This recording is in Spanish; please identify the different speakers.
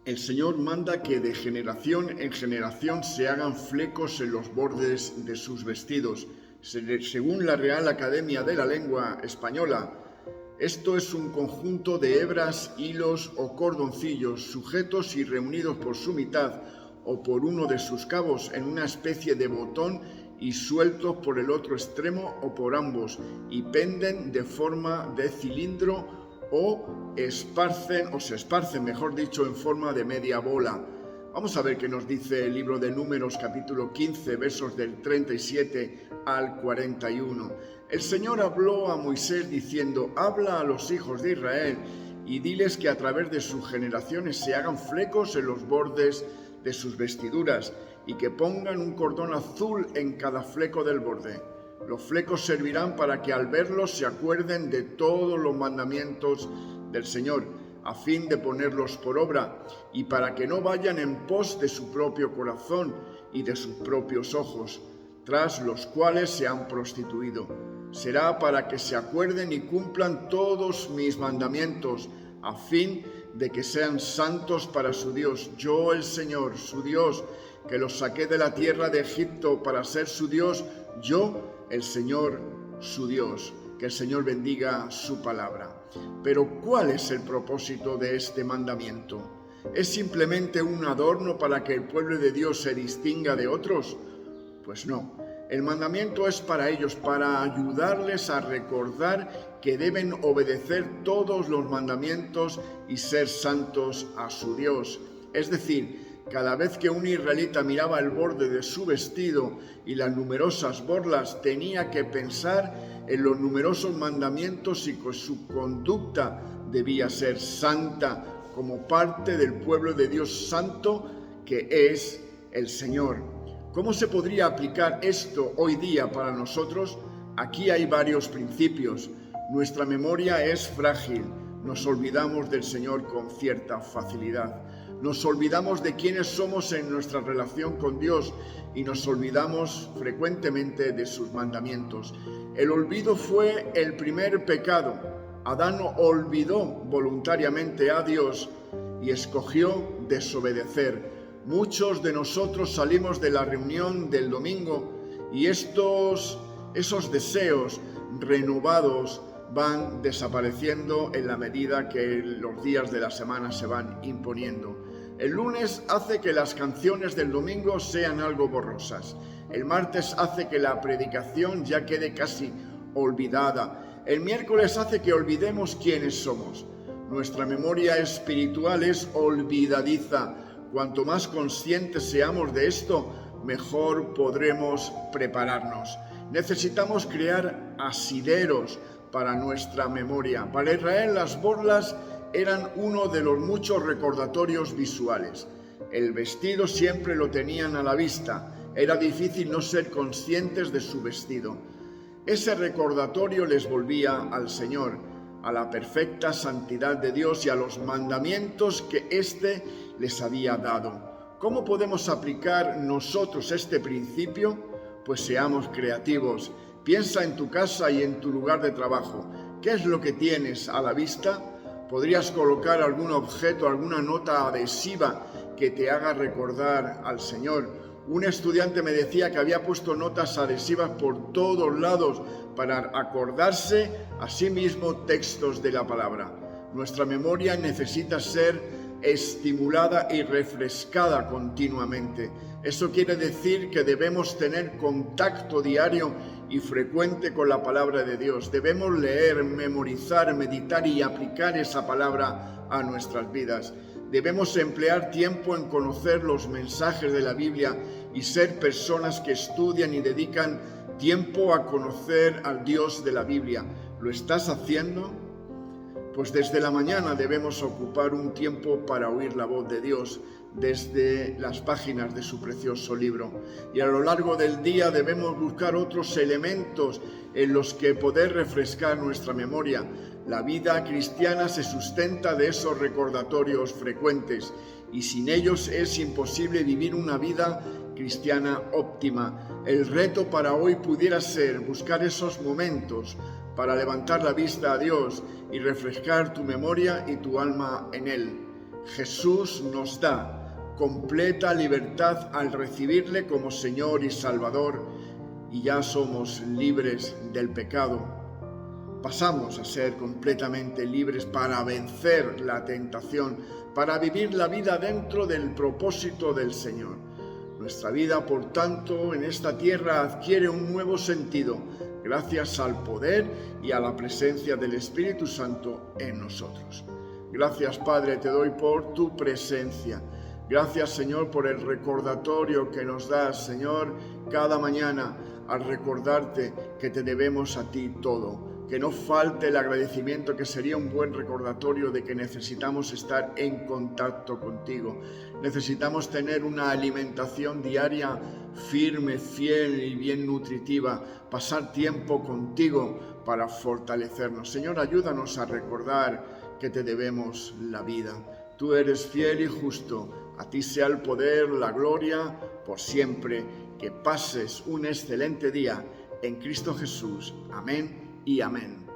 Speaker 1: El Señor manda que de generación en generación se hagan flecos en los bordes de sus vestidos. Según la Real Academia de la Lengua Española, esto es un conjunto de hebras, hilos o cordoncillos sujetos y reunidos por su mitad o por uno de sus cabos en una especie de botón y sueltos por el otro extremo o por ambos, y penden de forma de cilindro o se esparcen, mejor dicho, en forma de media bola. Vamos a ver qué nos dice el libro de Números, capítulo 15, versos del 37 al 41. El Señor habló a Moisés diciendo: habla a los hijos de Israel y diles que a través de sus generaciones se hagan flecos en los bordes de sus vestiduras y que pongan un cordón azul en cada fleco del borde. Los flecos servirán para que al verlos se acuerden de todos los mandamientos del Señor, a fin de ponerlos por obra, y para que no vayan en pos de su propio corazón y de sus propios ojos, tras los cuales se han prostituido. Será para que se acuerden y cumplan todos mis mandamientos, a fin de que sean santos para su Dios. Yo, el Señor, su Dios, que los saqué de la tierra de Egipto para ser su Dios, yo, el Señor, su Dios. Que el Señor bendiga su palabra. Pero ¿cuál es el propósito de este mandamiento? ¿Es simplemente un adorno para que el pueblo de Dios se distinga de otros? Pues no. El mandamiento es para ellos, para ayudarles a recordar que deben obedecer todos los mandamientos y ser santos a su Dios. Es decir, cada vez que un israelita miraba el borde de su vestido y las numerosas borlas, tenía que pensar en los numerosos mandamientos y que su conducta debía ser santa como parte del pueblo de Dios santo que es el Señor. ¿Cómo se podría aplicar esto hoy día para nosotros? Aquí hay varios principios. Nuestra memoria es frágil. Nos olvidamos del Señor con cierta facilidad. Nos olvidamos de quiénes somos en nuestra relación con Dios y nos olvidamos frecuentemente de sus mandamientos. El olvido fue el primer pecado. Adán olvidó voluntariamente a Dios y escogió desobedecer. Muchos de nosotros salimos de la reunión del domingo y esos deseos renovados van desapareciendo en la medida que los días de la semana se van imponiendo. El lunes hace que las canciones del domingo sean algo borrosas. El martes hace que la predicación ya quede casi olvidada. El miércoles hace que olvidemos quiénes somos. Nuestra memoria espiritual es olvidadiza. Cuanto más conscientes seamos de esto, mejor podremos prepararnos. Necesitamos crear asideros para nuestra memoria. Para Israel, las borlas eran uno de los muchos recordatorios visuales. El vestido siempre lo tenían a la vista. Era difícil no ser conscientes de su vestido. Ese recordatorio les volvía al Señor, a la perfecta santidad de Dios y a los mandamientos que éste les había dado. ¿Cómo podemos aplicar nosotros este principio? Pues seamos creativos. Piensa en tu casa y en tu lugar de trabajo. ¿Qué es lo que tienes a la vista? ¿Podrías colocar algún objeto, alguna nota adhesiva que te haga recordar al Señor? Un estudiante me decía que había puesto notas adhesivas por todos lados para acordarse a sí mismo textos de la palabra. Nuestra memoria necesita ser estimulada y refrescada continuamente. Eso quiere decir que debemos tener contacto diario y frecuente con la palabra de Dios. Debemos leer, memorizar, meditar y aplicar esa palabra a nuestras vidas. Debemos emplear tiempo en conocer los mensajes de la Biblia y ser personas que estudian y dedican tiempo a conocer al Dios de la Biblia. ¿Lo estás haciendo? Pues desde la mañana debemos ocupar un tiempo para oír la voz de Dios desde las páginas de su precioso libro. Y a lo largo del día debemos buscar otros elementos en los que poder refrescar nuestra memoria. La vida cristiana se sustenta de esos recordatorios frecuentes y sin ellos es imposible vivir una vida cristiana óptima. El reto para hoy pudiera ser buscar esos momentos para levantar la vista a Dios y refrescar tu memoria y tu alma en Él. Jesús nos da completa libertad al recibirle como Señor y Salvador, y ya somos libres del pecado. Pasamos a ser completamente libres para vencer la tentación, para vivir la vida dentro del propósito del Señor. Nuestra vida, por tanto, en esta tierra adquiere un nuevo sentido, gracias al poder y a la presencia del Espíritu Santo en nosotros. Gracias, Padre, te doy por tu presencia. Gracias, Señor, por el recordatorio que nos das, Señor, cada mañana al recordarte que te debemos a ti todo. Que no falte el agradecimiento, que sería un buen recordatorio de que necesitamos estar en contacto contigo. Necesitamos tener una alimentación diaria firme, fiel y bien nutritiva, pasar tiempo contigo para fortalecernos. Señor, ayúdanos a recordar que te debemos la vida. Tú eres fiel y justo. A ti sea el poder, la gloria, por siempre. Que pases un excelente día en Cristo Jesús. Amén y amén.